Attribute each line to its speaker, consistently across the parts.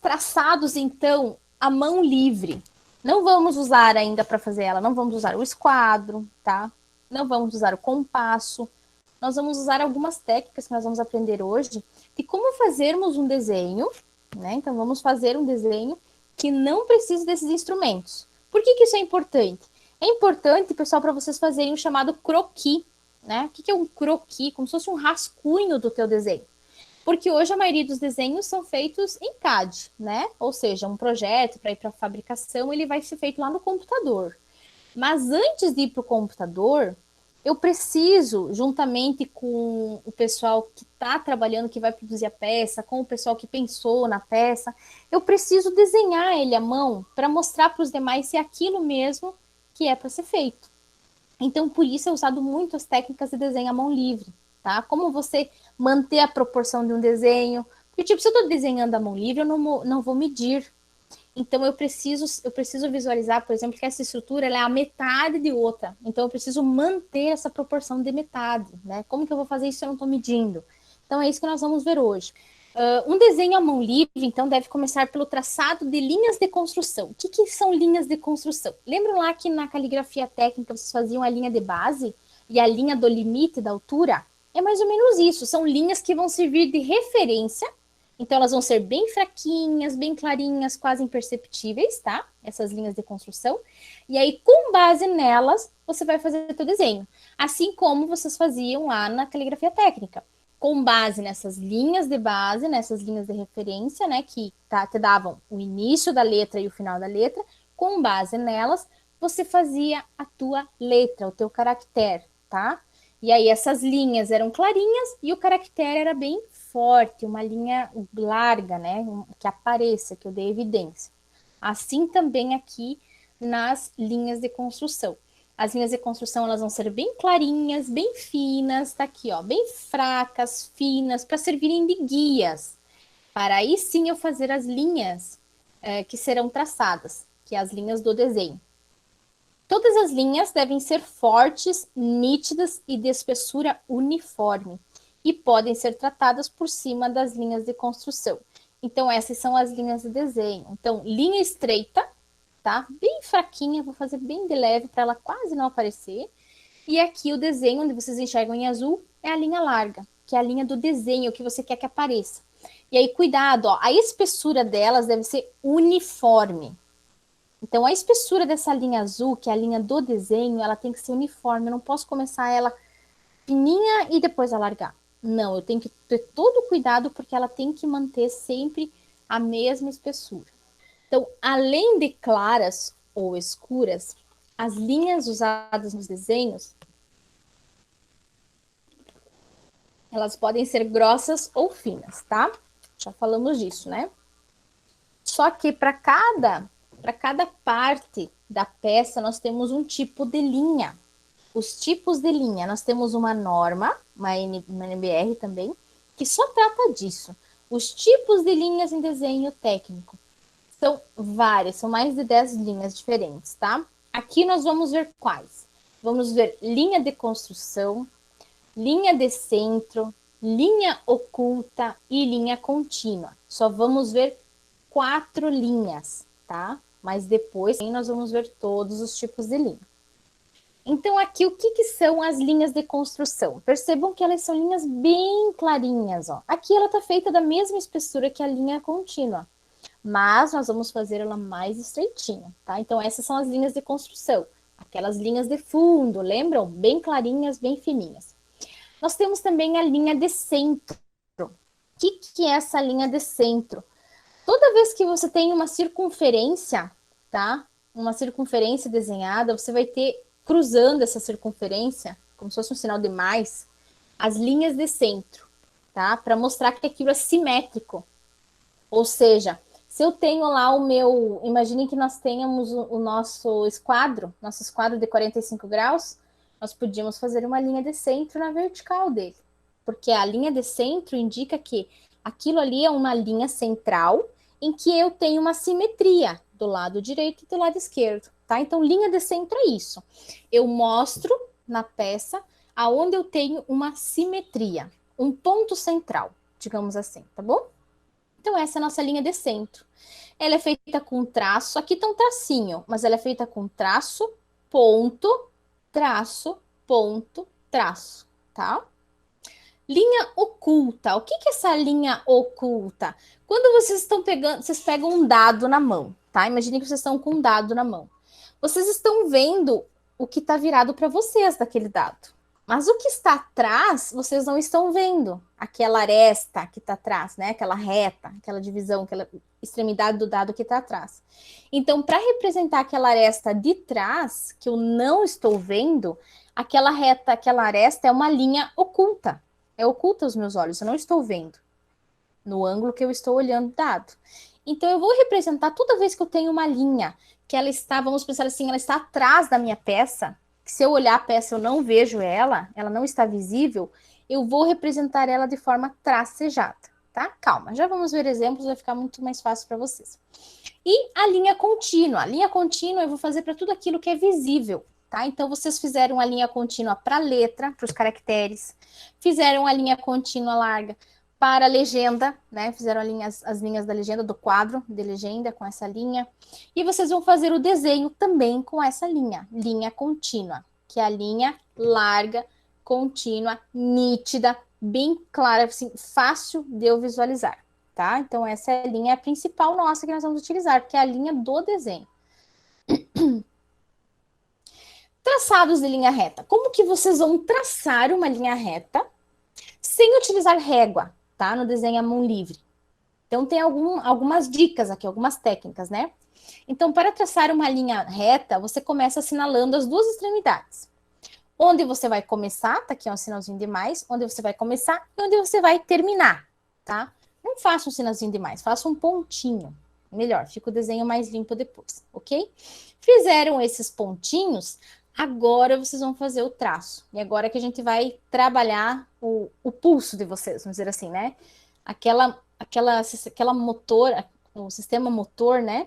Speaker 1: traçados, então, à mão livre. Não vamos usar ainda para fazer ela, não vamos usar o esquadro, tá? Não vamos usar o compasso. Nós vamos usar algumas técnicas que nós vamos aprender hoje de como fazermos um desenho, né? Então, vamos fazer um desenho que não precise desses instrumentos. Por que isso é importante? É importante, pessoal, para vocês fazerem o chamado croquis, né? O que é um croquis? Como se fosse um rascunho do teu desenho. Porque hoje a maioria dos desenhos são feitos em CAD, né? Ou seja, um projeto para ir para a fabricação, ele vai ser feito lá no computador. Mas antes de ir para o computador, eu preciso, juntamente com o pessoal que está trabalhando, que vai produzir a peça, com o pessoal que pensou na peça, eu preciso desenhar ele à mão para mostrar para os demais se é aquilo mesmo que é para ser feito. Então, por isso é usado muito as técnicas de desenho à mão livre, tá? Como você manter a proporção de um desenho. Porque, tipo, se eu estou desenhando à mão livre, eu não vou medir. Então, eu preciso visualizar, por exemplo, que essa estrutura ela é a metade de outra. Então, eu preciso manter essa proporção de metade, né? Como que eu vou fazer isso se eu não estou medindo? Então, é isso que nós vamos ver hoje. Um desenho à mão livre, então, deve começar pelo traçado de linhas de construção. O que são linhas de construção? Lembram lá que na caligrafia técnica vocês faziam a linha de base e a linha do limite da altura? É mais ou menos isso. São linhas que vão servir de referência. Então, elas vão ser bem fraquinhas, bem clarinhas, quase imperceptíveis, tá? Essas linhas de construção. E aí, com base nelas, você vai fazer o seu desenho. Assim como vocês faziam lá na caligrafia técnica, com base nessas linhas de base, nessas linhas de referência, né, que te davam o início da letra e o final da letra, com base nelas, você fazia a tua letra, o teu caractere, tá? E aí essas linhas eram clarinhas e o caractere era bem forte, uma linha larga, né, que apareça, que eu dê evidência. Assim também aqui nas linhas de construção. As linhas de construção elas vão ser bem clarinhas, bem finas, tá aqui, ó, bem fracas, finas, para servirem de guias. Para aí sim eu fazer as linhas que serão traçadas, que é as linhas do desenho. Todas as linhas devem ser fortes, nítidas e de espessura uniforme e podem ser tratadas por cima das linhas de construção. Então, essas são as linhas de desenho. Então, linha estreita, tá? Bem fraquinha, vou fazer bem de leve para ela quase não aparecer. E aqui o desenho, onde vocês enxergam em azul, é a linha larga, que é a linha do desenho que você quer que apareça. E aí, cuidado, ó, a espessura delas deve ser uniforme. Então, a espessura dessa linha azul, que é a linha do desenho, ela tem que ser uniforme. Eu não posso começar ela fininha e depois alargar. Não, eu tenho que ter todo o cuidado porque ela tem que manter sempre a mesma espessura. Então, além de claras ou escuras, as linhas usadas nos desenhos, elas podem ser grossas ou finas, tá? Já falamos disso, né? Só que para cada parte da peça nós temos um tipo de linha. Os tipos de linha, nós temos uma norma, uma NBR também, que só trata disso. Os tipos de linhas em desenho técnico são várias, são mais de 10 linhas diferentes, tá? Aqui nós vamos ver quais. Vamos ver linha de construção, linha de centro, linha oculta e linha contínua. Só vamos ver 4 linhas, tá? Mas depois nós vamos ver todos os tipos de linha. Então, aqui, o que são as linhas de construção? Percebam que elas são linhas bem clarinhas, ó. Aqui ela está feita da mesma espessura que a linha contínua, mas nós vamos fazer ela mais estreitinha, tá? Então, essas são as linhas de construção. Aquelas linhas de fundo, lembram? Bem clarinhas, bem fininhas. Nós temos também a linha de centro. O que é essa linha de centro? Toda vez que você tem uma circunferência, tá? Uma circunferência desenhada, você vai ter cruzando essa circunferência, como se fosse um sinal de mais, as linhas de centro, tá? Para mostrar que aquilo é simétrico. Ou seja, se eu tenho lá o meu, imagine que nós tenhamos o nosso esquadro de 45 graus, nós podíamos fazer uma linha de centro na vertical dele. Porque a linha de centro indica que aquilo ali é uma linha central em que eu tenho uma simetria do lado direito e do lado esquerdo, tá? Então, linha de centro é isso. Eu mostro na peça aonde eu tenho uma simetria, um ponto central, digamos assim, tá bom? Então, essa é a nossa linha de centro. Ela é feita com traço, aqui tá um tracinho, mas ela é feita com traço, ponto, traço, tá? Linha oculta. O que que é essa linha oculta? Quando vocês estão pegando, vocês pegam um dado na mão, tá? Imagine que vocês estão com um dado na mão. Vocês estão vendo o que está virado para vocês daquele dado. Mas o que está atrás, vocês não estão vendo. Aquela aresta que está atrás, né? Aquela reta, aquela divisão, aquela extremidade do dado que está atrás. Então, para representar aquela aresta de trás, que eu não estou vendo, aquela reta, aquela aresta é uma linha oculta. É oculta aos meus olhos, eu não estou vendo no ângulo que eu estou olhando o dado. Então, eu vou representar toda vez que eu tenho uma linha que ela está, vamos pensar assim, ela está atrás da minha peça, que se eu olhar a peça eu não vejo ela, ela não está visível, eu vou representar ela de forma tracejada, tá? Calma, já vamos ver exemplos, vai ficar muito mais fácil para vocês. E a linha contínua. A linha contínua eu vou fazer para tudo aquilo que é visível, tá? Então, vocês fizeram a linha contínua para a letra, para os caracteres, fizeram a linha contínua larga para a legenda, né? Fizeram as linhas da legenda, do quadro de legenda com essa linha. E vocês vão fazer o desenho também com essa linha contínua, que é a linha larga, contínua, nítida, bem clara, assim, fácil de eu visualizar, tá? Então, essa é a linha principal nossa que nós vamos utilizar, que é a linha do desenho. Traçados de linha reta. Como que vocês vão traçar uma linha reta sem utilizar régua, tá? No desenho à mão livre. Então, tem algumas dicas aqui, algumas técnicas, né? Então, para traçar uma linha reta, você começa assinalando as duas extremidades. Onde você vai começar, tá aqui um sinalzinho de mais, onde você vai começar e onde você vai terminar, tá? Não faça um sinalzinho de mais, faça um pontinho. Melhor, fica o desenho mais limpo depois, ok? Fizeram esses pontinhos, agora vocês vão fazer o traço. E agora que a gente vai trabalhar o pulso de vocês, vamos dizer assim, né? Aquela motor, o sistema motor, né?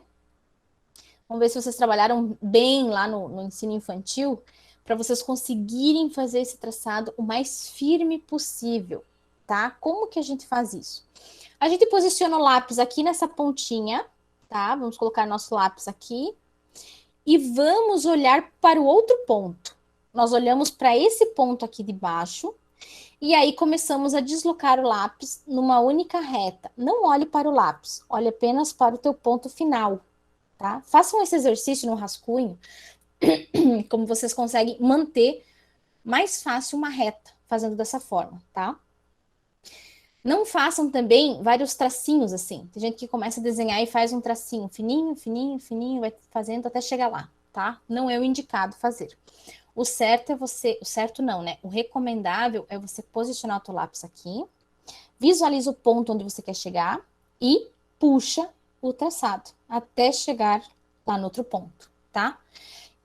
Speaker 1: Vamos ver se vocês trabalharam bem lá no ensino infantil, para vocês conseguirem fazer esse traçado o mais firme possível, tá? Como que a gente faz isso? A gente posiciona o lápis aqui nessa pontinha, tá? Vamos colocar nosso lápis aqui e vamos olhar para o outro ponto. Nós olhamos para esse ponto aqui de baixo e aí começamos a deslocar o lápis numa única reta. Não olhe para o lápis, olhe apenas para o teu ponto final, tá? Façam esse exercício no rascunho, como vocês conseguem manter mais fácil uma reta, fazendo dessa forma, tá? Não façam também vários tracinhos assim. Tem gente que começa a desenhar e faz um tracinho fininho, fininho, fininho, vai fazendo até chegar lá, tá? Não é o indicado fazer. O certo é você, o certo não, né? O recomendável é você posicionar o teu lápis aqui, visualiza o ponto onde você quer chegar e puxa o traçado até chegar lá no outro ponto, tá?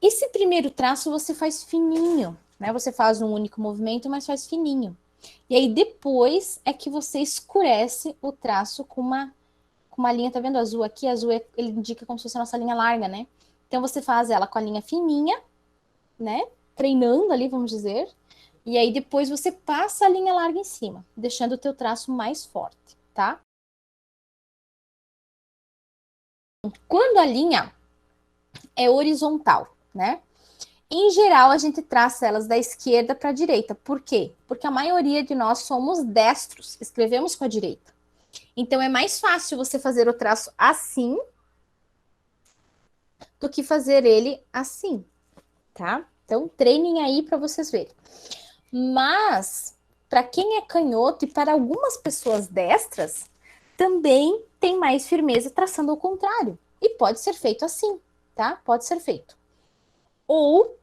Speaker 1: Esse primeiro traço você faz fininho, né? Você faz um único movimento, mas faz fininho. E aí depois é que você escurece o traço com uma linha, tá vendo azul aqui? Azul ele indica como se fosse a nossa linha larga, né? Então você faz ela com a linha fininha, né? Treinando ali, vamos dizer. E aí depois você passa a linha larga em cima, deixando o teu traço mais forte, tá? Quando a linha é horizontal, né? Em geral, a gente traça elas da esquerda para a direita. Por quê? Porque a maioria de nós somos destros, escrevemos com a direita. Então, é mais fácil você fazer o traço assim do que fazer ele assim, tá? Então, treinem aí para vocês verem. Mas, para quem é canhoto e para algumas pessoas destras, também tem mais firmeza traçando ao contrário. E pode ser feito assim, tá? Pode ser feito. Ou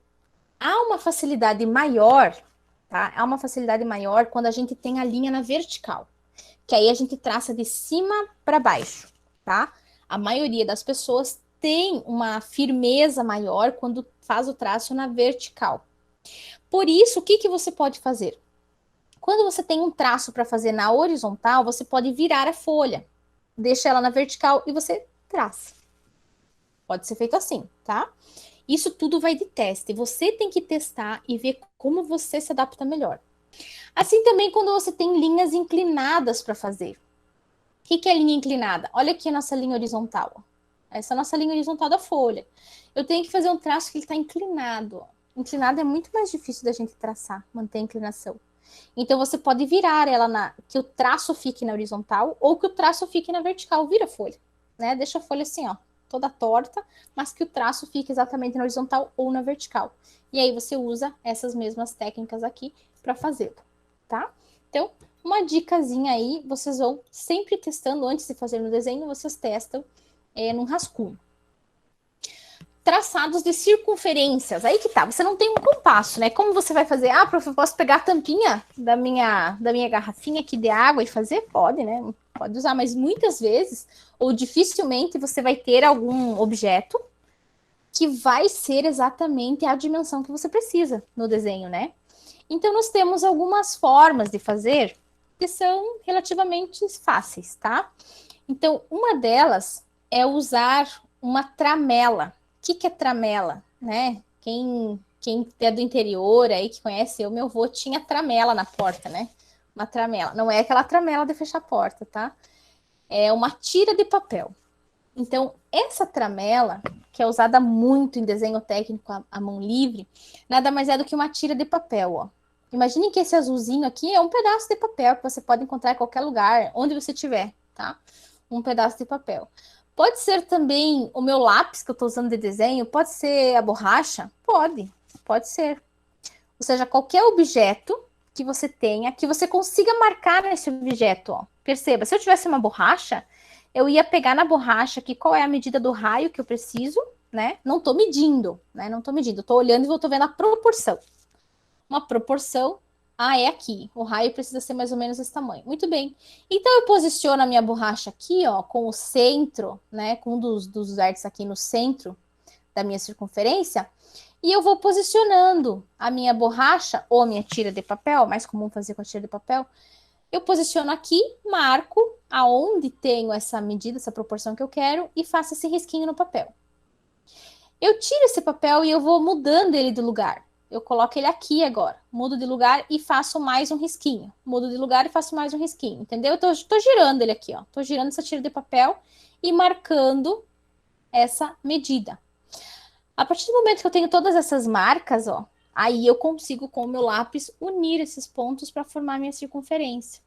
Speaker 1: há uma facilidade maior, tá? Há uma facilidade maior quando a gente tem a linha na vertical, que aí a gente traça de cima para baixo, tá? A maioria das pessoas tem uma firmeza maior quando faz o traço na vertical. Por isso, o que que você pode fazer? Quando você tem um traço para fazer na horizontal, você pode virar a folha, deixa ela na vertical e você traça. Pode ser feito assim, tá? Isso tudo vai de teste. Você tem que testar e ver como você se adapta melhor. Assim também quando você tem linhas inclinadas para fazer. que é a linha inclinada? Olha aqui a nossa linha horizontal. Ó. Essa é a nossa linha horizontal da folha. Eu tenho que fazer um traço que ele está inclinado. Ó. Inclinado é muito mais difícil da gente traçar, manter a inclinação. Então, você pode virar ela que o traço fique na horizontal ou que o traço fique na vertical. Vira a folha, né? Deixa a folha assim, ó, toda torta, mas que o traço fique exatamente na horizontal ou na vertical. E aí você usa essas mesmas técnicas aqui para fazê-lo, tá? Então, uma dicasinha aí, vocês vão sempre testando, antes de fazer no desenho, vocês testam num rascunho. Traçados de circunferências. Aí que tá, você não tem um compasso, né? Como você vai fazer? Ah, prof, eu posso pegar a tampinha da minha garrafinha aqui de água e fazer? Pode, né? Pode usar, mas muitas vezes, ou dificilmente, você vai ter algum objeto que vai ser exatamente a dimensão que você precisa no desenho, né? Então, nós temos algumas formas de fazer que são relativamente fáceis, tá? Então, uma delas é usar uma tramela. O que é tramela, né? Quem é do interior aí, que conhece eu, meu avô tinha tramela na porta, né? Uma tramela. Não é aquela tramela de fechar a porta, tá? É uma tira de papel. Então, essa tramela, que é usada muito em desenho técnico à mão livre, nada mais é do que uma tira de papel, ó. Imagine que esse azulzinho aqui é um pedaço de papel que você pode encontrar em qualquer lugar, onde você estiver, tá? Um pedaço de papel. Pode ser também o meu lápis que eu estou usando de desenho, pode ser a borracha? Pode ser. Ou seja, qualquer objeto que você tenha, que você consiga marcar nesse objeto, ó. Perceba, se eu tivesse uma borracha, eu ia pegar na borracha aqui qual é a medida do raio que eu preciso, né? Não estou medindo, né? Não estou medindo, estou olhando e estou vendo a proporção. Uma proporção, é aqui. O raio precisa ser mais ou menos esse tamanho. Muito bem. Então, eu posiciono a minha borracha aqui, ó, com o centro, né? Com um dos vértices aqui no centro da minha circunferência. E eu vou posicionando a minha borracha ou a minha tira de papel, mais comum fazer com a tira de papel. Eu posiciono aqui, marco aonde tenho essa medida, essa proporção que eu quero e faço esse risquinho no papel. Eu tiro esse papel e eu vou mudando ele de lugar. Eu coloco ele aqui agora, mudo de lugar e faço mais um risquinho. Mudo de lugar e faço mais um risquinho, entendeu? Eu tô girando ele aqui, ó. Tô girando essa tira de papel e marcando essa medida. A partir do momento que eu tenho todas essas marcas, ó, aí eu consigo, com o meu lápis, unir esses pontos para formar a minha circunferência.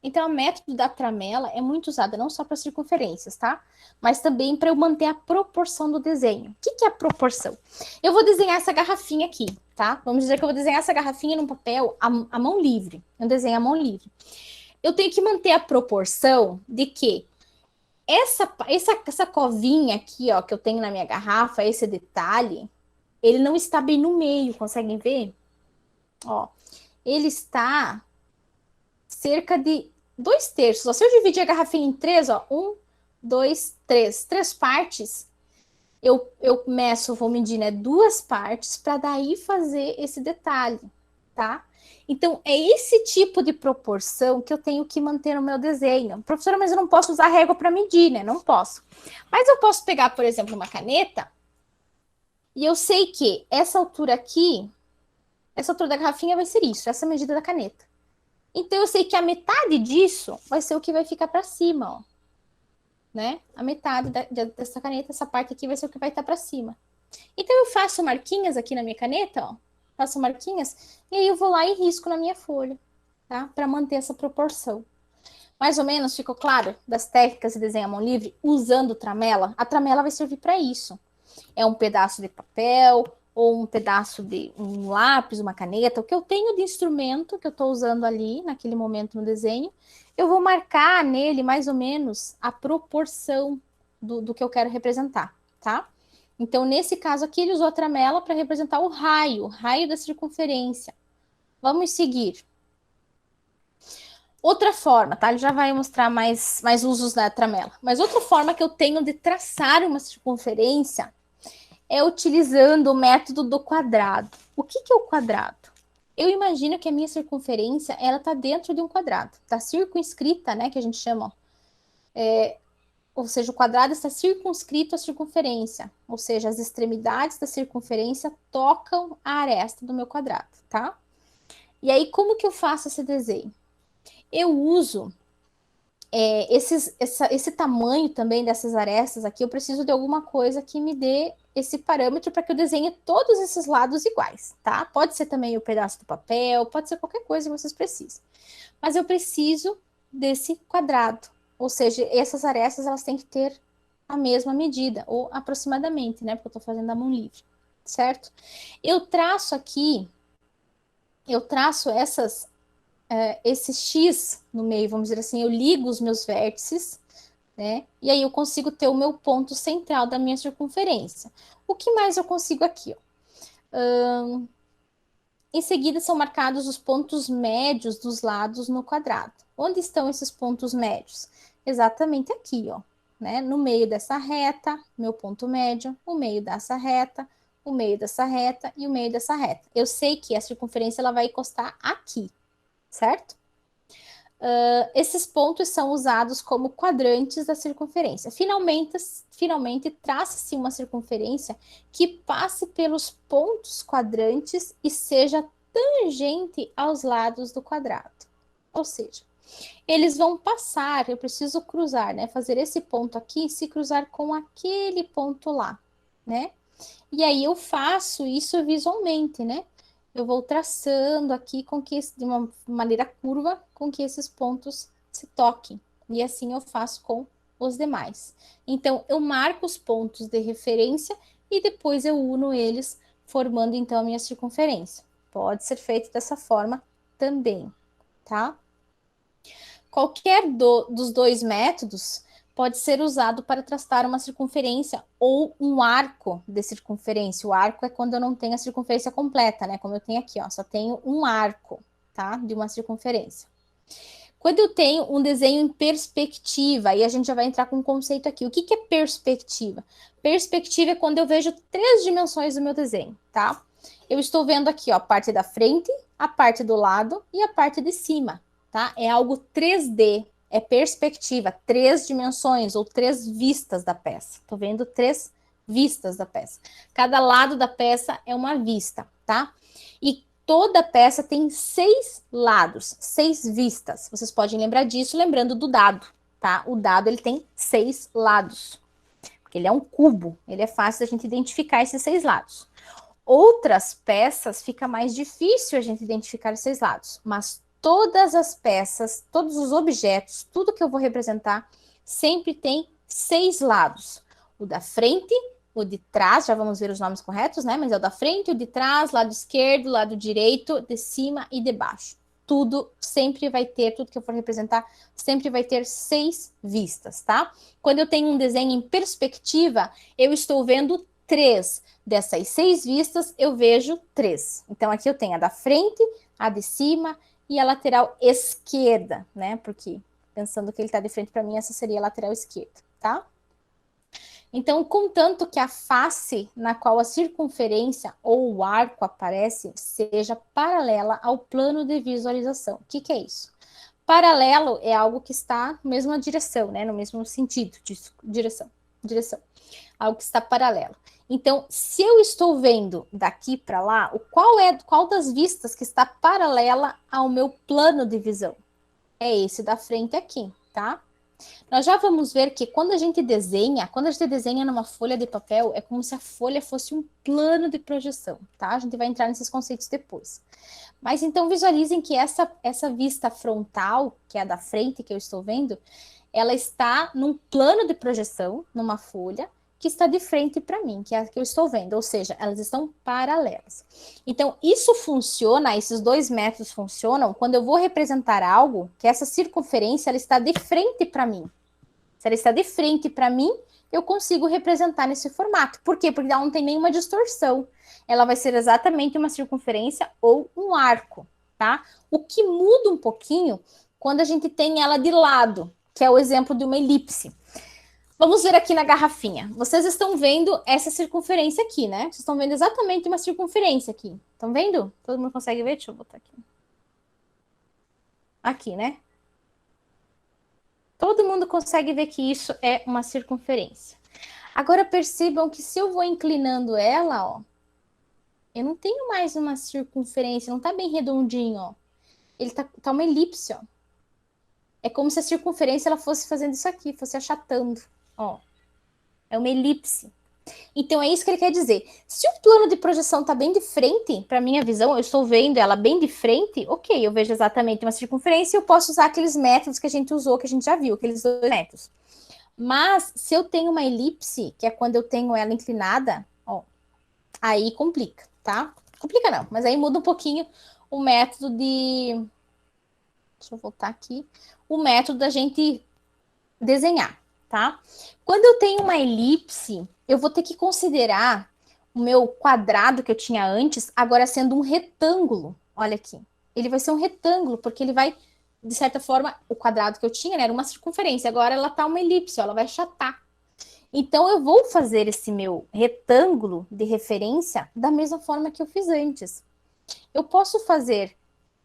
Speaker 1: Então, o método da tramela é muito usado não só para circunferências, tá? Mas também para eu manter a proporção do desenho. O que é a proporção? Eu vou desenhar essa garrafinha aqui, tá? Vamos dizer que eu vou desenhar essa garrafinha num papel à mão livre. Eu desenho à mão livre. Eu tenho que manter a proporção de que essa covinha aqui, ó, que eu tenho na minha garrafa, esse detalhe, ele não está bem no meio, conseguem ver? Ó, ele está cerca de 2/3. Ó, se eu dividir a garrafinha em três, ó, 1, 2, 3, 3 partes, eu meço, vou medir, né, 2 partes para daí fazer esse detalhe, tá? Então, é esse tipo de proporção que eu tenho que manter no meu desenho. Professora, mas eu não posso usar régua para medir, né? Não posso. Mas eu posso pegar, por exemplo, uma caneta e eu sei que essa altura aqui, essa altura da garrafinha vai ser isso, essa medida da caneta. Então, eu sei que a metade disso vai ser o que vai ficar para cima, ó. Né? A metade dessa caneta, essa parte aqui vai ser o que vai estar para cima. Então, eu faço marquinhas aqui na minha caneta, ó. Faço marquinhas e aí eu vou lá e risco na minha folha, tá? Para manter essa proporção. Mais ou menos ficou claro das técnicas de desenho à mão livre usando tramela? A tramela vai servir para isso. É um pedaço de papel ou um pedaço de um lápis, uma caneta, o que eu tenho de instrumento que eu estou usando ali naquele momento no desenho, eu vou marcar nele mais ou menos a proporção do que eu quero representar, tá? Então, nesse caso aqui, ele usou a tramela para representar o raio da circunferência. Vamos seguir. Outra forma, tá? Ele já vai mostrar mais usos da tramela. Mas outra forma que eu tenho de traçar uma circunferência é utilizando o método do quadrado. O que é o quadrado? Eu imagino que a minha circunferência, ela tá dentro de um quadrado. Tá circunscrita, né, que a gente chama. Ou seja, o quadrado está circunscrito à circunferência. Ou seja, as extremidades da circunferência tocam a aresta do meu quadrado, tá? E aí, como que eu faço esse desenho? Eu uso esse tamanho também dessas arestas aqui, eu preciso de alguma coisa que me dê esse parâmetro para que eu desenhe todos esses lados iguais, tá? Pode ser também o pedaço do papel, pode ser qualquer coisa que vocês precisem. Mas eu preciso desse quadrado, ou seja, essas arestas elas têm que ter a mesma medida, ou aproximadamente, né? Porque eu estou fazendo a mão livre, certo? Eu traço aqui, esse X no meio, vamos dizer assim, eu ligo os meus vértices, né? E aí eu consigo ter o meu ponto central da minha circunferência. O que mais eu consigo aqui? Em seguida são marcados os pontos médios dos lados no quadrado. Onde estão esses pontos médios? Exatamente aqui, ó, né? No meio dessa reta, meu ponto médio, o meio dessa reta, o meio dessa reta e o meio dessa reta. Eu sei que a circunferência ela vai encostar aqui, certo? Esses pontos são usados como quadrantes da circunferência. Finalmente traça-se uma circunferência que passe pelos pontos quadrantes e seja tangente aos lados do quadrado. Ou seja, eles vão passar, eu preciso cruzar, né? Fazer esse ponto aqui e se cruzar com aquele ponto lá, né? E aí eu faço isso visualmente, né? Eu vou traçando aqui de uma maneira curva com que esses pontos se toquem. E assim eu faço com os demais. Então, eu marco os pontos de referência e depois eu uno eles, formando então a minha circunferência. Pode ser feito dessa forma também, tá? Qualquer dos dois métodos pode ser usado para traçar uma circunferência ou um arco de circunferência. O arco é quando eu não tenho a circunferência completa, né? Como eu tenho aqui, ó, só tenho um arco, tá? De uma circunferência. Quando eu tenho um desenho em perspectiva, aí a gente já vai entrar com um conceito aqui. O que é perspectiva? Perspectiva é quando eu vejo 3 dimensões do meu desenho, tá? Eu estou vendo aqui, ó, a parte da frente, a parte do lado e a parte de cima, tá? É algo 3D, é perspectiva, 3 dimensões ou 3 vistas da peça. Tô vendo 3 vistas da peça. Cada lado da peça é uma vista, tá? E toda peça tem 6 lados, 6 vistas. Vocês podem lembrar disso lembrando do dado, tá? O dado ele tem 6 lados, porque ele é um cubo, ele é fácil da gente identificar esses 6 lados. Outras peças fica mais difícil a gente identificar os 6 lados, mas todas as peças, todos os objetos, tudo que eu vou representar, sempre tem 6 lados. O da frente, o de trás, já vamos ver os nomes corretos, né? Mas é o da frente, o de trás, lado esquerdo, lado direito, de cima e de baixo. Tudo sempre vai ter, tudo que eu for representar, sempre vai ter 6 vistas, tá? Quando eu tenho um desenho em perspectiva, eu estou vendo 3. Dessas 6 vistas, eu vejo 3. Então, aqui eu tenho a da frente, a de cima e a lateral esquerda, né? Porque, pensando que ele está de frente para mim, essa seria a lateral esquerda, tá? Então, contanto que a face na qual a circunferência ou o arco aparece seja paralela ao plano de visualização. O que é isso? Paralelo é algo que está na mesma direção, né? No mesmo sentido de direção. Algo que está paralelo. Então, se eu estou vendo daqui para lá, qual das vistas que está paralela ao meu plano de visão? É esse da frente aqui, tá? Nós já vamos ver que quando a gente desenha numa folha de papel, é como se a folha fosse um plano de projeção, tá? A gente vai entrar nesses conceitos depois. Mas então visualizem que essa vista frontal, que é a da frente que eu estou vendo, ela está num plano de projeção, numa folha, que está de frente para mim, que é a que eu estou vendo, ou seja, elas estão paralelas. Então, isso funciona, esses dois métodos funcionam quando eu vou representar algo que essa circunferência ela está de frente para mim. Se ela está de frente para mim, eu consigo representar nesse formato. Por quê? Porque ela não tem nenhuma distorção. Ela vai ser exatamente uma circunferência ou um arco, tá? O que muda um pouquinho quando a gente tem ela de lado, que é o exemplo de uma elipse. Vamos ver aqui na garrafinha. Vocês estão vendo essa circunferência aqui, né? Vocês estão vendo exatamente uma circunferência aqui. Estão vendo? Todo mundo consegue ver? Deixa eu botar aqui. Aqui, né? Todo mundo consegue ver que isso é uma circunferência. Agora percebam que se eu vou inclinando ela, ó, eu não tenho mais uma circunferência, não tá bem redondinho, ó. Ele tá uma elipse, ó. É como se a circunferência ela fosse fazendo isso aqui, fosse achatando. Ó, é uma elipse. Então é isso que ele quer dizer. Se o plano de projeção está bem de frente, para minha visão, eu estou vendo ela bem de frente, ok, eu vejo exatamente uma circunferência e eu posso usar aqueles métodos que a gente usou, que a gente já viu, aqueles dois métodos. Mas se eu tenho uma elipse, que é quando eu tenho ela inclinada, ó, aí complica, tá? Complica não, mas aí muda um pouquinho o método de. Deixa eu voltar aqui. O método da gente desenhar, tá? Quando eu tenho uma elipse, eu vou ter que considerar o meu quadrado que eu tinha antes, agora sendo um retângulo. Olha aqui. Ele vai ser um retângulo, porque ele vai, de certa forma, o quadrado que eu tinha, né, era uma circunferência, agora ela tá uma elipse, ó, ela vai achatar. Então, eu vou fazer esse meu retângulo de referência da mesma forma que eu fiz antes. Eu posso fazer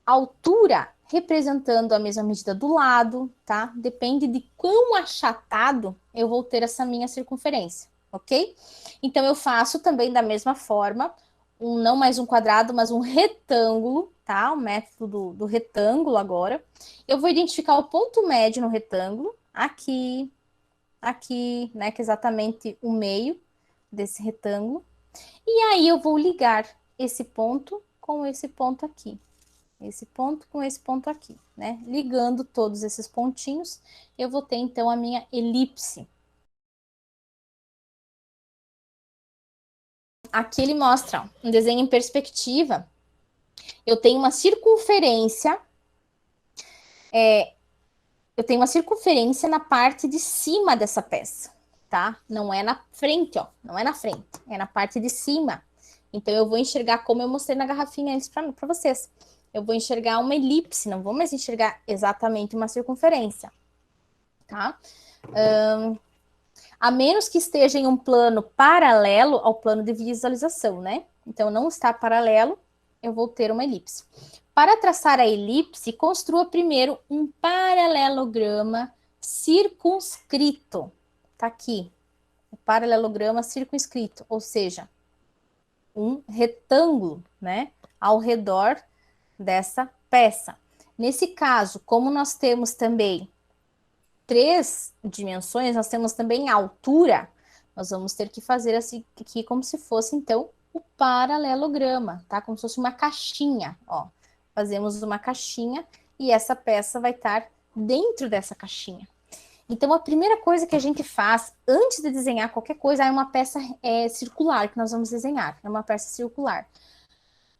Speaker 1: altura representando a mesma medida do lado, tá? Depende de quão achatado eu vou ter essa minha circunferência, ok? Então, eu faço também da mesma forma, não mais um quadrado, mas um retângulo, tá? O método do retângulo agora. Eu vou identificar o ponto médio no retângulo, aqui, né? Que é exatamente o meio desse retângulo. E aí eu vou ligar esse ponto com esse ponto aqui. Esse ponto com esse ponto aqui, né? Ligando todos esses pontinhos, eu vou ter então a minha elipse. Aqui ele mostra ó, um desenho em perspectiva. Eu tenho uma circunferência, eu tenho uma circunferência na parte de cima dessa peça, tá? Não é na frente, ó, não é na frente, é na parte de cima. Então eu vou enxergar como eu mostrei na garrafinha antes para vocês. Eu vou enxergar uma elipse, não vou mais enxergar exatamente uma circunferência, tá? A menos que esteja em um plano paralelo ao plano de visualização, né? Então, não está paralelo, eu vou ter uma elipse. Para traçar a elipse, construa primeiro um paralelograma circunscrito. Tá aqui, o paralelograma circunscrito, ou seja, um retângulo, né? Ao redor dessa peça. Nesse caso, como nós temos também três dimensões, nós temos também a altura. Nós vamos ter que fazer assim aqui como se fosse, então, o paralelograma, tá? Como se fosse uma caixinha, ó. Fazemos uma caixinha e essa peça vai estar dentro dessa caixinha. Então, a primeira coisa que a gente faz antes de desenhar qualquer coisa é uma peça circular que nós vamos desenhar. É uma peça circular.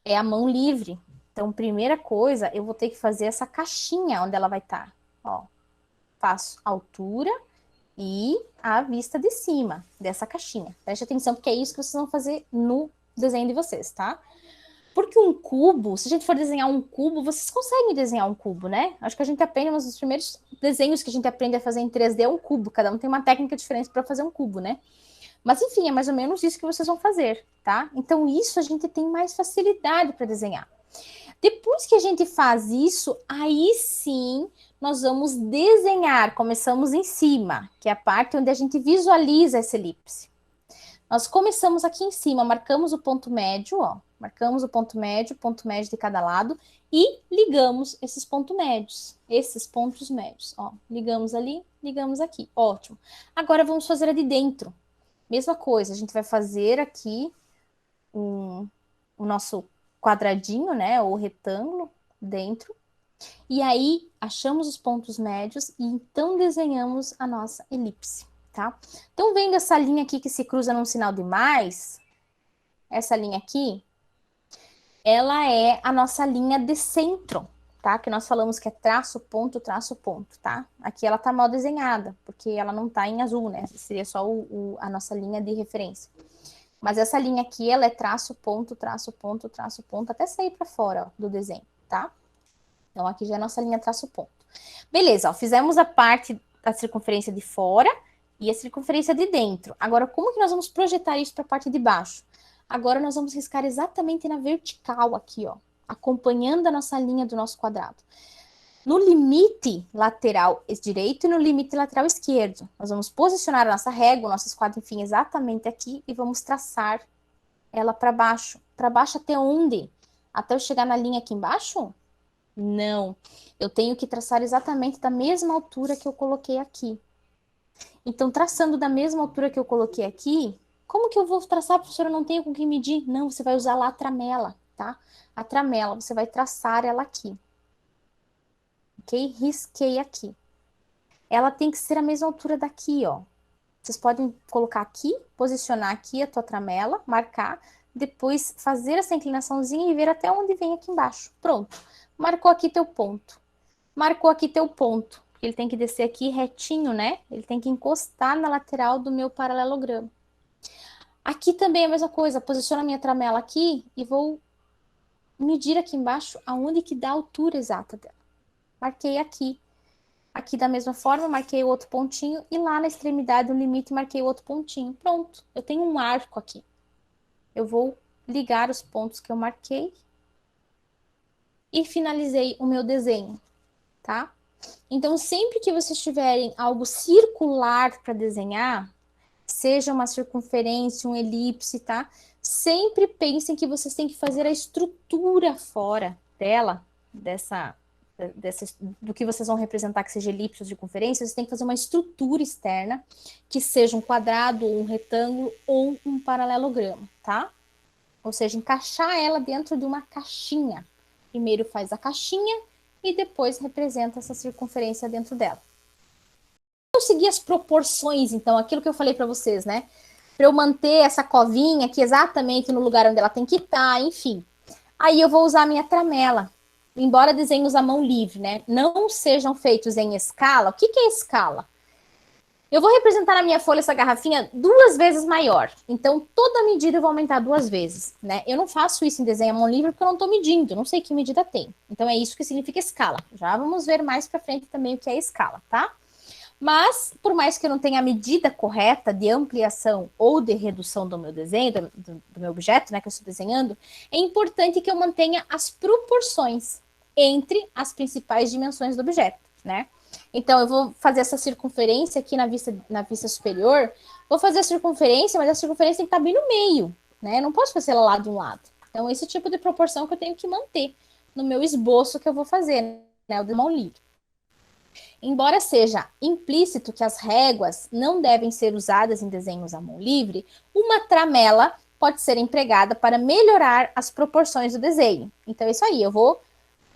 Speaker 1: É a mão livre. Então, primeira coisa, eu vou ter que fazer essa caixinha onde ela vai estar. Ó, faço altura e a vista de cima dessa caixinha. Preste atenção, porque é isso que vocês vão fazer no desenho de vocês, tá? Porque um cubo, se a gente for desenhar um cubo, vocês conseguem desenhar um cubo, né? Acho que a gente aprende, um dos primeiros desenhos que a gente aprende a fazer em 3D é um cubo. Cada um tem uma técnica diferente para fazer um cubo, né? Mas enfim, é mais ou menos isso que vocês vão fazer, tá? Então isso a gente tem mais facilidade para desenhar. Depois que a gente faz isso, aí sim nós vamos desenhar. Começamos em cima, que é a parte onde a gente visualiza essa elipse. Nós começamos aqui em cima, marcamos o ponto médio, ó. Marcamos o ponto médio de cada lado e ligamos esses pontos médios, ó. Ligamos ali, ligamos aqui. Ótimo. Agora vamos fazer a de dentro. Mesma coisa, a gente vai fazer aqui o nosso quadradinho, né, ou retângulo dentro. E aí, achamos os pontos médios e então desenhamos a nossa elipse, tá? Então, vendo essa linha aqui que se cruza num sinal de mais, essa linha aqui, ela é a nossa linha de centro, tá? Que nós falamos que é traço, ponto, tá? Aqui ela tá mal desenhada, porque ela não tá em azul, né? Seria só a nossa linha de referência. Mas essa linha aqui, ela é traço, ponto, até sair para fora ó, do desenho, tá? Então, aqui já é a nossa linha traço ponto. Beleza, ó, fizemos a parte da circunferência de fora e a circunferência de dentro. Agora, como que nós vamos projetar isso para a parte de baixo? Agora, nós vamos riscar exatamente na vertical aqui, ó, acompanhando a nossa linha do nosso quadrado. No limite lateral direito e no limite lateral esquerdo. Nós vamos posicionar a nossa régua, o nosso esquadro, enfim, exatamente aqui e vamos traçar ela para baixo. Para baixo até onde? Até eu chegar na linha aqui embaixo? Não, eu tenho que traçar exatamente da mesma altura que eu coloquei aqui. Então, traçando da mesma altura que eu coloquei aqui, como que eu vou traçar, professora? Eu não tenho com que medir. Não, você vai usar lá a tramela, tá? A tramela, você vai traçar ela aqui. Ok? Risquei aqui. Ela tem que ser a mesma altura daqui, ó. Vocês podem colocar aqui, posicionar aqui a tua tramela, marcar, depois fazer essa inclinaçãozinha e ver até onde vem aqui embaixo. Pronto. Marcou aqui teu ponto. Marcou aqui teu ponto. Ele tem que descer aqui retinho, né? Ele tem que encostar na lateral do meu paralelogramo. Aqui também é a mesma coisa. Posiciono a minha tramela aqui e vou medir aqui embaixo aonde que dá a altura exata dela. Marquei aqui. Aqui da mesma forma, marquei o outro pontinho e lá na extremidade do limite marquei o outro pontinho. Pronto, eu tenho um arco aqui. Eu vou ligar os pontos que eu marquei e finalizei o meu desenho, tá? Então, sempre que vocês tiverem algo circular para desenhar, seja uma circunferência, um elipse, tá? Sempre pensem que vocês têm que fazer a estrutura fora dela, do que vocês vão representar, que seja elipse ou circunferência, vocês têm que fazer uma estrutura externa, que seja um quadrado, ou um retângulo, ou um paralelogramo, tá? Ou seja, encaixar ela dentro de uma caixinha. Primeiro faz a caixinha e depois representa essa circunferência dentro dela. Eu segui as proporções, então, aquilo que eu falei para vocês, né? Para eu manter essa covinha aqui exatamente no lugar onde ela tem que estar, enfim. Aí eu vou usar a minha tramela. Embora desenhos à mão livre, né? Não sejam feitos em escala. O que é escala? Eu vou representar na minha folha essa garrafinha 2 vezes maior. Então, toda medida eu vou aumentar 2 vezes, né? Eu não faço isso em desenho à mão livre porque eu não estou medindo. Não sei que medida tem. Então, é isso que significa escala. Já vamos ver mais para frente também o que é escala, tá? Mas, por mais que eu não tenha a medida correta de ampliação ou de redução do meu desenho, do meu objeto, né, que eu estou desenhando, é importante que eu mantenha as proporções entre as principais dimensões do objeto, né? Então, eu vou fazer essa circunferência aqui na vista superior, vou fazer a circunferência, mas a circunferência tem que estar bem no meio, né? Eu não posso fazer ela lá de um lado. Então, esse tipo de proporção que eu tenho que manter no meu esboço que eu vou fazer, né? O de mão livre. Embora seja implícito que as réguas não devem ser usadas em desenhos à mão livre, uma tramela pode ser empregada para melhorar as proporções do desenho. Então, é isso aí. Eu vou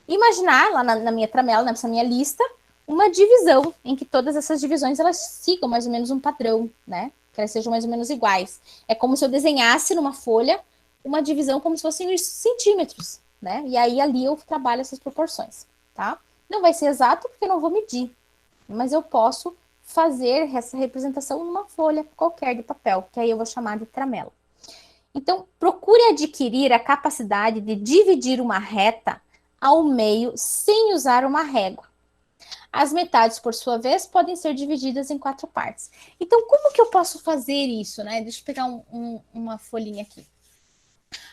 Speaker 1: imaginar lá na minha tramela, nessa minha lista, uma divisão em que todas essas divisões elas sigam mais ou menos um padrão, né? Que elas sejam mais ou menos iguais. É como se eu desenhasse numa folha uma divisão como se fossem os centímetros, né? E aí ali eu trabalho essas proporções, tá? Não vai ser exato porque eu não vou medir, mas eu posso fazer essa representação numa folha qualquer de papel, que aí eu vou chamar de tramela. Então, procure adquirir a capacidade de dividir uma reta ao meio sem usar uma régua. As metades, por sua vez, podem ser divididas em 4 partes. Então, como que eu posso fazer isso, né? Deixa eu pegar uma folhinha aqui.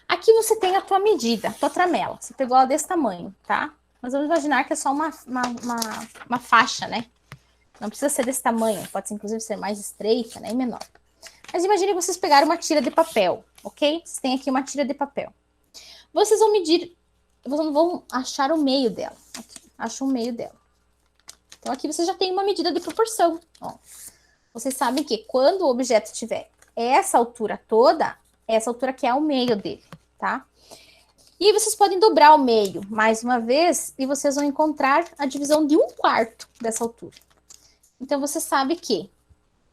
Speaker 1: Aqui você tem a tua medida, a tua tramela. Você pegou ela desse tamanho, tá? Mas vamos imaginar que é só uma faixa, né? Não precisa ser desse tamanho, pode inclusive ser mais estreita, né? E menor. Mas imagine que vocês pegaram uma tira de papel, ok? Vocês têm aqui uma tira de papel. Vocês vão medir, vão achar o meio dela. Aqui, acha o meio dela. Então, aqui você já tem uma medida de proporção. Ó. Vocês sabem que quando o objeto tiver essa altura toda, essa altura aqui é o meio dele, tá? E aí vocês podem dobrar o meio mais uma vez e vocês vão encontrar a divisão de 1/4 dessa altura. Então, você sabe que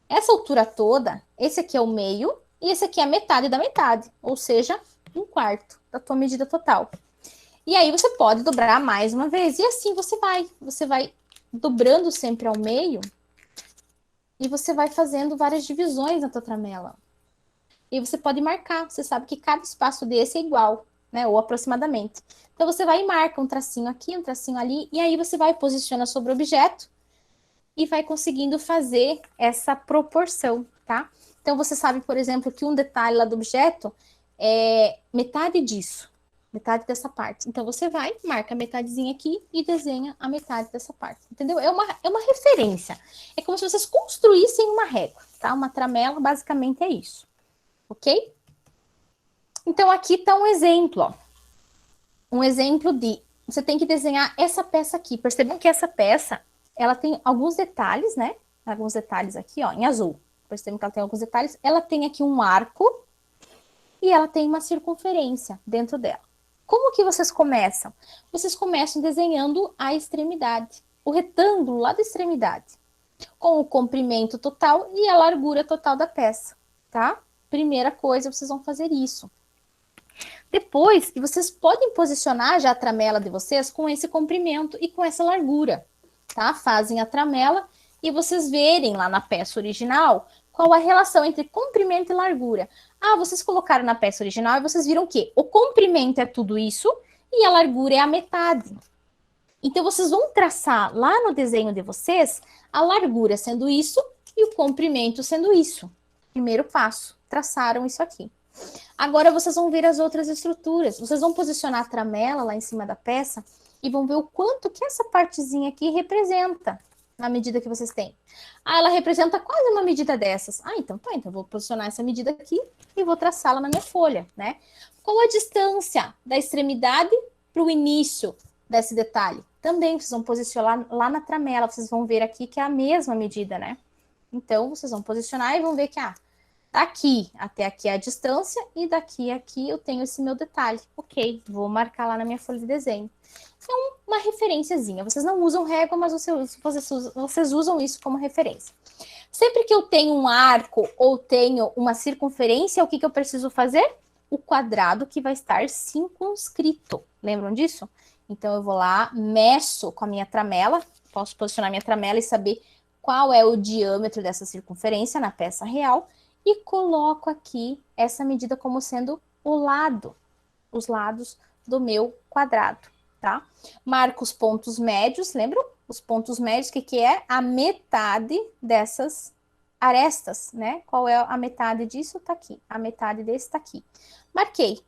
Speaker 1: essa altura toda, esse aqui é o meio e esse aqui é a metade da metade, ou seja, 1/4 da tua medida total. E aí você pode dobrar mais uma vez e assim você vai dobrando sempre ao meio e você vai fazendo várias divisões na tua tramela. E você pode marcar, você sabe que cada espaço desse é igual, né, ou aproximadamente. Então você vai e marca um tracinho aqui, um tracinho ali, e aí você vai posiciona sobre o objeto e vai conseguindo fazer essa proporção, tá? Então você sabe, por exemplo, que um detalhe lá do objeto é metade disso. Metade dessa parte. Então, você vai, marca a metadezinha aqui e desenha a metade dessa parte. Entendeu? É uma referência. É como se vocês construíssem uma régua, tá? Uma tramela, basicamente, é isso. Ok? Então, aqui está um exemplo, ó. Um exemplo de você tem que desenhar essa peça aqui. Percebam que essa peça, ela tem alguns detalhes, né? Alguns detalhes aqui, ó, em azul. Percebam que ela tem alguns detalhes. Ela tem aqui um arco e ela tem uma circunferência dentro dela. Como que vocês começam? Vocês começam desenhando a extremidade, o retângulo lá da extremidade, com o comprimento total e a largura total da peça, tá? Primeira coisa, vocês vão fazer isso. Depois, vocês podem posicionar já a tramela de vocês com esse comprimento e com essa largura, tá? Fazem a tramela e vocês verem lá na peça original qual a relação entre comprimento e largura. Ah, vocês colocaram na peça original e vocês viram que o comprimento é tudo isso e a largura é a metade. Então, vocês vão traçar lá no desenho de vocês a largura sendo isso e o comprimento sendo isso. Primeiro passo, traçaram isso aqui. Agora vocês vão ver as outras estruturas. Vocês vão posicionar a tramela lá em cima da peça e vão ver o quanto que essa partezinha aqui representa na medida que vocês têm. Ah, ela representa quase uma medida dessas. Ah, então tá, então eu vou posicionar essa medida aqui e vou traçá-la na minha folha, né? Qual a distância da extremidade para o início desse detalhe? Também vocês vão posicionar lá na tramela, vocês vão ver aqui que é a mesma medida, né? Então, vocês vão posicionar e vão ver que, daqui até aqui é a distância e daqui a aqui eu tenho esse meu detalhe. Ok, vou marcar lá na minha folha de desenho. Então, uma referenciazinha. Vocês não usam régua, mas vocês usam isso como referência. Sempre que eu tenho um arco ou tenho uma circunferência, o que eu preciso fazer? O quadrado que vai estar circunscrito. Lembram disso? Então, eu vou lá, meço com a minha tramela, posso posicionar minha tramela e saber qual é o diâmetro dessa circunferência na peça real, e coloco aqui essa medida como sendo os lados do meu quadrado, tá? Marco os pontos médios, lembram? Os pontos médios, o que é? A metade dessas arestas, né? Qual é a metade disso? Tá aqui. A metade desse tá aqui. Marquei.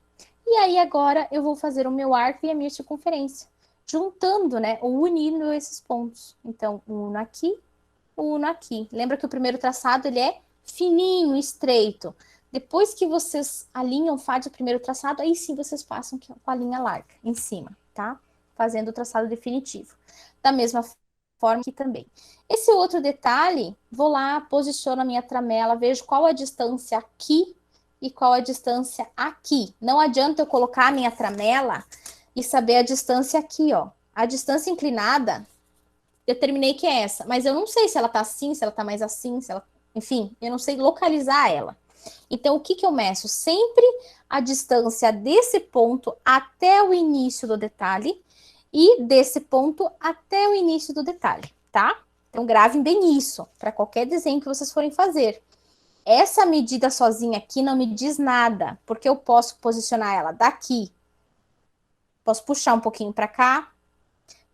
Speaker 1: E aí agora eu vou fazer o meu arco e a minha circunferência, juntando, né? Ou unindo esses pontos. Então, uno aqui. Lembra que o primeiro traçado, ele é fininho, estreito. Depois que vocês alinham, fazem o primeiro traçado, aí sim vocês passam com a linha larga em cima, tá? Fazendo o traçado definitivo. Da mesma forma aqui também. Esse outro detalhe, vou lá, posiciono a minha tramela, vejo qual a distância aqui e qual a distância aqui. Não adianta eu colocar a minha tramela e saber a distância aqui, ó. A distância inclinada, determinei que é essa, mas eu não sei se ela tá assim, se ela tá mais assim, se ela... Enfim, eu não sei localizar ela. Então, o que eu meço? Sempre a distância desse ponto até o início do detalhe e desse ponto até o início do detalhe, tá? Então, gravem bem isso para qualquer desenho que vocês forem fazer. Essa medida sozinha aqui não me diz nada, porque eu posso posicionar ela daqui, posso puxar um pouquinho para cá,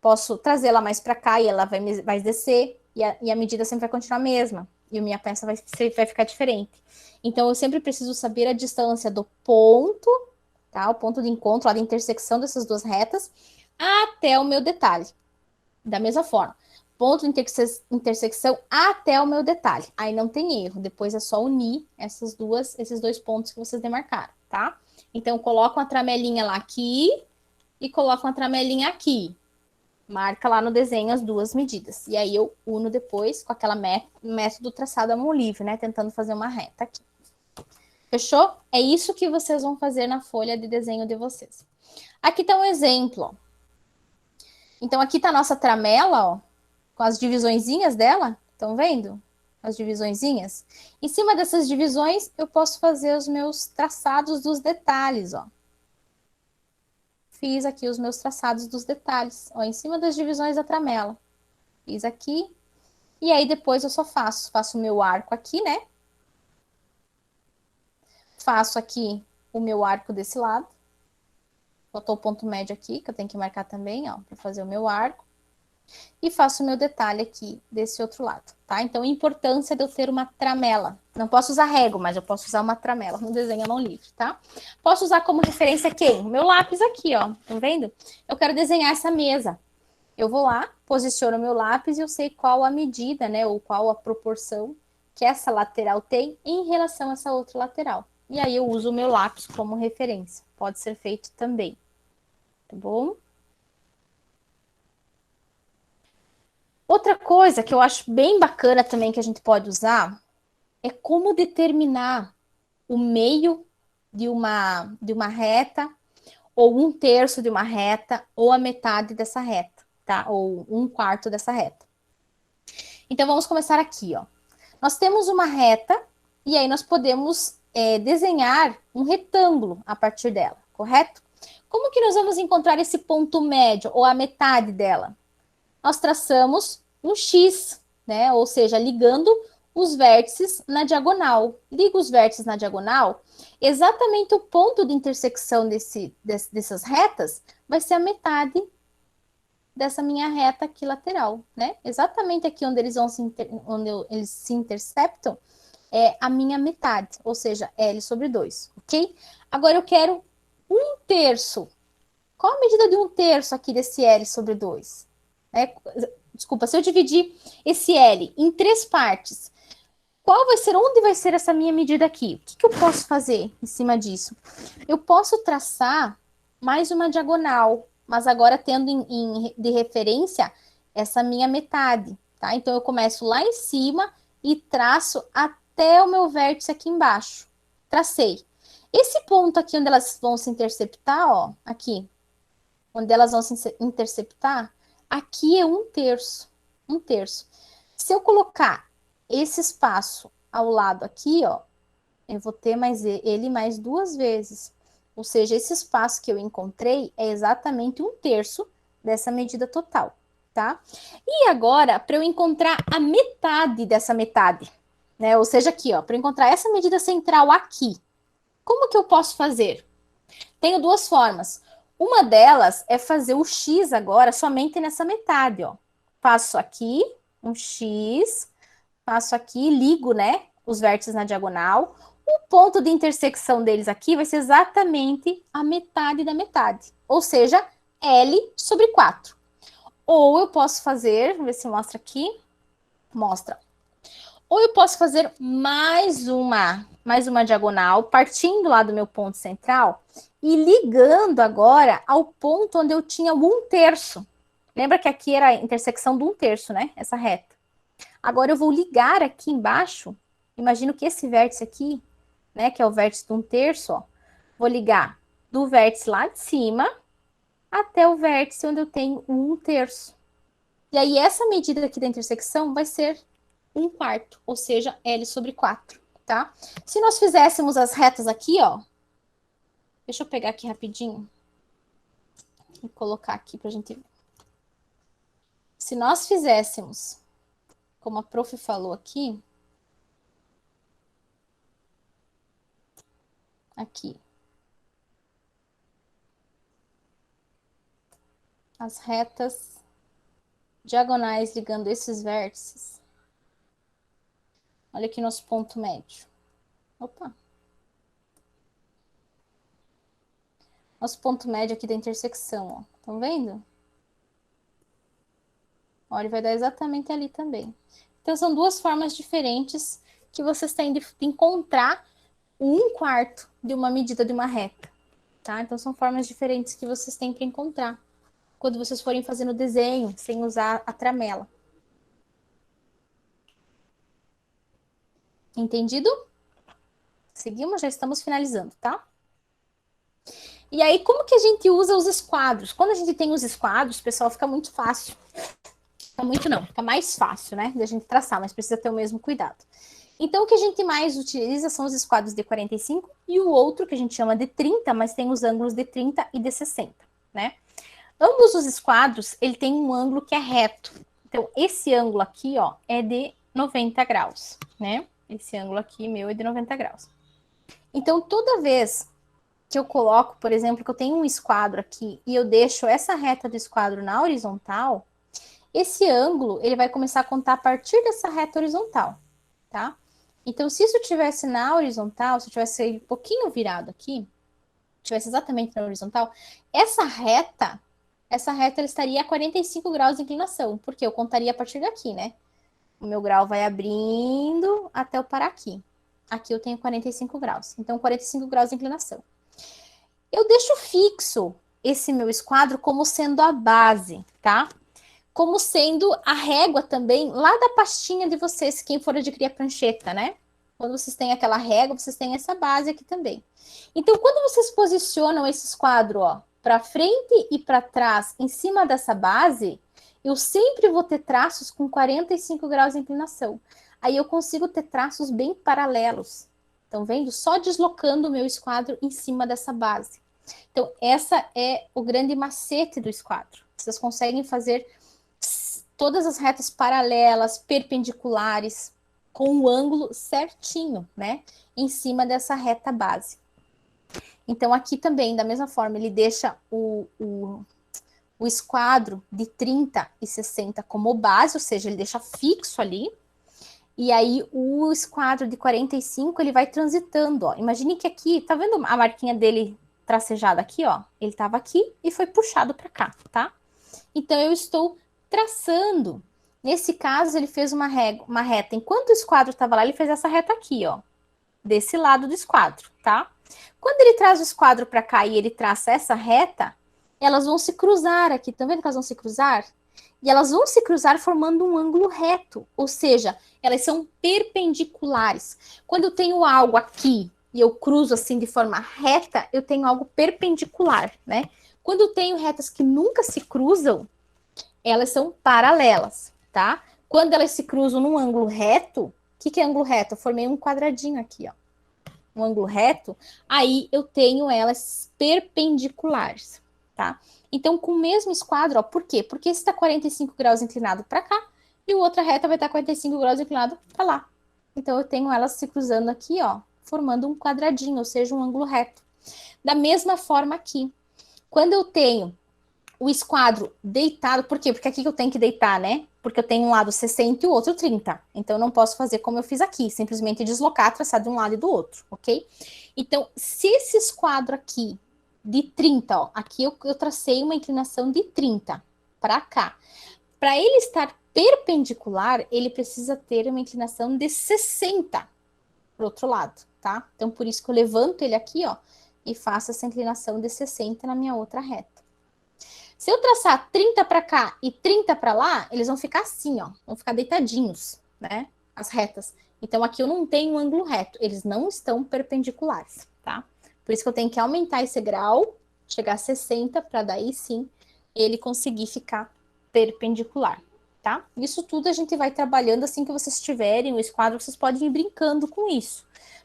Speaker 1: posso trazê-la mais para cá e ela vai descer, e a medida sempre vai continuar a mesma. E a minha peça vai ficar diferente. Então, eu sempre preciso saber a distância do ponto, tá? O ponto de encontro, lá da intersecção dessas duas retas, até o meu detalhe. Da mesma forma. Ponto de intersecção até o meu detalhe. Aí não tem erro. Depois é só unir esses dois pontos que vocês demarcaram, tá? Então, colocam a tramelinha lá aqui e colocam a tramelinha aqui. Marca lá no desenho as duas medidas. E aí eu uno depois com aquela método traçado à mão livre, né? Tentando fazer uma reta aqui. Fechou? É isso que vocês vão fazer na folha de desenho de vocês. Aqui tá um exemplo, ó. Então aqui tá a nossa tramela, ó, com as divisõezinhas dela. Estão vendo? As divisõezinhas. Em cima dessas divisões, eu posso fazer os meus traçados dos detalhes, ó. Fiz aqui os meus traçados dos detalhes, ó, em cima das divisões da tramela. Fiz aqui. E aí depois eu só faço o meu arco aqui, né? Faço aqui o meu arco desse lado. Botou o ponto médio aqui, que eu tenho que marcar também, ó, para fazer o meu arco. E faço o meu detalhe aqui desse outro lado, tá? Então, a importância de eu ter uma tramela. Não posso usar régua, mas eu posso usar uma tramela no desenho à mão livre, tá? Posso usar como referência quem? O meu lápis aqui, ó. Tá vendo? Eu quero desenhar essa mesa. Eu vou lá, posiciono o meu lápis e eu sei qual a medida, né? Ou qual a proporção que essa lateral tem em relação a essa outra lateral. E aí eu uso o meu lápis como referência. Pode ser feito também, tá bom? Outra coisa que eu acho bem bacana também que a gente pode usar é como determinar o meio de uma reta, ou um terço de uma reta, ou a metade dessa reta, tá? Ou um quarto dessa reta. Então, vamos começar aqui, ó. Nós temos uma reta, e aí nós podemos desenhar um retângulo a partir dela, correto? Como que nós vamos encontrar esse ponto médio, ou a metade dela? Nós traçamos um X, né? Ou seja, ligando os vértices na diagonal. Liga os vértices na diagonal, exatamente o ponto de intersecção dessas retas vai ser a metade dessa minha reta aqui lateral, né? Exatamente aqui onde eles eles se interceptam é a minha metade, ou seja, L sobre 2, ok? Agora eu quero um terço. Qual a medida de um terço aqui desse L sobre 2? Desculpa, se eu dividir esse L em 3 partes, onde vai ser essa minha medida aqui? O que eu posso fazer em cima disso? Eu posso traçar mais uma diagonal, mas agora tendo de referência essa minha metade, tá? Então, eu começo lá em cima e traço até o meu vértice aqui embaixo. Tracei. Esse ponto aqui onde elas vão se interceptar, ó, aqui, onde elas vão se interceptar, aqui é um terço. Um terço. Se eu colocar esse espaço ao lado aqui, ó, eu vou ter ele mais 2 vezes. Ou seja, esse espaço que eu encontrei é exatamente um terço dessa medida total, tá? E agora, para eu encontrar a metade dessa metade, né? Ou seja, aqui, ó, para eu encontrar essa medida central aqui, como que eu posso fazer? Tenho 2 formas. Uma delas é fazer o X agora somente nessa metade, ó. Faço aqui um X, faço aqui, ligo, né, os vértices na diagonal. O ponto de intersecção deles aqui vai ser exatamente a metade da metade, ou seja, L sobre 4. Ou eu posso fazer, vamos ver se mostra aqui, mostra. Ou eu posso fazer mais uma diagonal, partindo lá do meu ponto central e ligando agora ao ponto onde eu tinha o 1/3. Lembra que aqui era a intersecção do 1/3, né? Essa reta. Agora eu vou ligar aqui embaixo. Imagino que esse vértice aqui, né, que é o vértice do 1/3, ó, vou ligar do vértice lá de cima até o vértice onde eu tenho o 1/3. E aí essa medida aqui da intersecção vai ser 1/4, ou seja, L sobre 4, tá? Se nós fizéssemos as retas aqui, ó, deixa eu pegar aqui rapidinho e colocar aqui pra gente ver. Se nós fizéssemos, como a prof falou aqui, aqui, as retas diagonais ligando esses vértices. Olha aqui nosso ponto médio. Opa! Nosso ponto médio aqui da intersecção, ó. Estão vendo? Olha, vai dar exatamente ali também. Então, são 2 formas diferentes que vocês têm de encontrar o 1/4 de uma medida de uma reta, tá? Então, são formas diferentes que vocês têm que encontrar quando vocês forem fazendo o desenho, sem usar a tramela. Entendido? Seguimos, já estamos finalizando, tá? E aí, como que a gente usa os esquadros? Quando a gente tem os esquadros, pessoal, fica muito fácil. Fica muito não, fica mais fácil, né, da gente traçar, mas precisa ter o mesmo cuidado. Então, o que a gente mais utiliza são os esquadros de 45 e o outro que a gente chama de 30, mas tem os ângulos de 30 e de 60, né? Ambos os esquadros, ele tem um ângulo que é reto. Então, esse ângulo aqui, ó, é de 90 graus, né? Esse ângulo aqui meu é de 90 graus. Então, toda vez que eu coloco, por exemplo, que eu tenho um esquadro aqui e eu deixo essa reta do esquadro na horizontal, esse ângulo, ele vai começar a contar a partir dessa reta horizontal, tá? Então, se isso tivesse na horizontal, se eu tivesse um pouquinho virado aqui, tivesse exatamente na horizontal, essa reta ela estaria a 45 graus de inclinação, porque eu contaria a partir daqui, né? O meu grau vai abrindo até eu parar aqui. Aqui eu tenho 45 graus, então 45 graus de inclinação. Eu deixo fixo esse meu esquadro como sendo a base, tá? como sendo a régua também lá da pastinha de vocês, quem for adquirir a prancheta, né? Quando vocês têm aquela régua, vocês têm essa base aqui também. Então, quando vocês posicionam esses quadros, ó, para frente e para trás, em cima dessa base, eu sempre vou ter traços com 45 graus de inclinação. Aí eu consigo ter traços bem paralelos. Estão vendo? Só deslocando o meu esquadro em cima dessa base. Então, essa é o grande macete do esquadro. Vocês conseguem fazer todas as retas paralelas, perpendiculares, com o ângulo certinho, né? Em cima dessa reta base. Então, aqui também, da mesma forma, ele deixa o esquadro de 30 e 60 como base, ou seja, ele deixa fixo ali. E aí, o esquadro de 45, ele vai transitando, ó. Imagine que aqui, tá vendo a marquinha dele tracejada aqui, ó? Ele tava aqui e foi puxado para cá, tá? Então, eu estou traçando. Nesse caso, ele fez uma reta. Enquanto o esquadro estava lá, ele fez essa reta aqui, ó. Desse lado do esquadro, tá? Quando ele traz o esquadro para cá e ele traça essa reta, elas vão se cruzar aqui. Estão vendo que elas vão se cruzar? E elas vão se cruzar formando um ângulo reto. Ou seja, elas são perpendiculares. Quando eu tenho algo aqui e eu cruzo assim de forma reta, eu tenho algo perpendicular, né? Quando eu tenho retas que nunca se cruzam, elas são paralelas, tá? Quando elas se cruzam num ângulo reto, o que é ângulo reto? Eu formei um quadradinho aqui, ó. Um ângulo reto, aí eu tenho elas perpendiculares, tá? Então, com o mesmo esquadro, ó, por quê? Porque esse tá 45 graus inclinado para cá e o outra reta vai estar 45 graus inclinado para lá. Então, eu tenho elas se cruzando aqui, ó, formando um quadradinho, ou seja, um ângulo reto. Da mesma forma aqui, quando eu tenho o esquadro deitado, por quê? Porque aqui que eu tenho que deitar, né? Porque eu tenho um lado 60 e o outro 30. Então, eu não posso fazer como eu fiz aqui, simplesmente deslocar, traçar de um lado e do outro, ok? Então, se esse esquadro aqui, de 30, ó, aqui eu tracei uma inclinação de 30 para cá. Para ele estar perpendicular, ele precisa ter uma inclinação de 60 para o outro lado, tá? Então, por isso que eu levanto ele aqui, ó, e faço essa inclinação de 60 na minha outra reta. Se eu traçar 30 para cá e 30 para lá, eles vão ficar assim, ó. Vão ficar deitadinhos, né? As retas. Então, aqui eu não tenho um ângulo reto. Eles não estão perpendiculares, tá? Por isso que eu tenho que aumentar esse grau, chegar a 60, para daí sim ele conseguir ficar perpendicular, tá? Isso tudo a gente vai trabalhando assim que vocês tiverem o esquadro, vocês podem ir brincando com isso.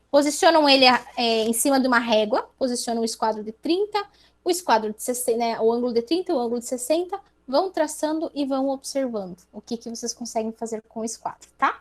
Speaker 1: Posicionam ele em cima de uma régua, posicionam o esquadro de 30, o esquadro de 60, né, o ângulo de 30 e o ângulo de 60, vão traçando e vão observando o que vocês conseguem fazer com o esquadro, tá?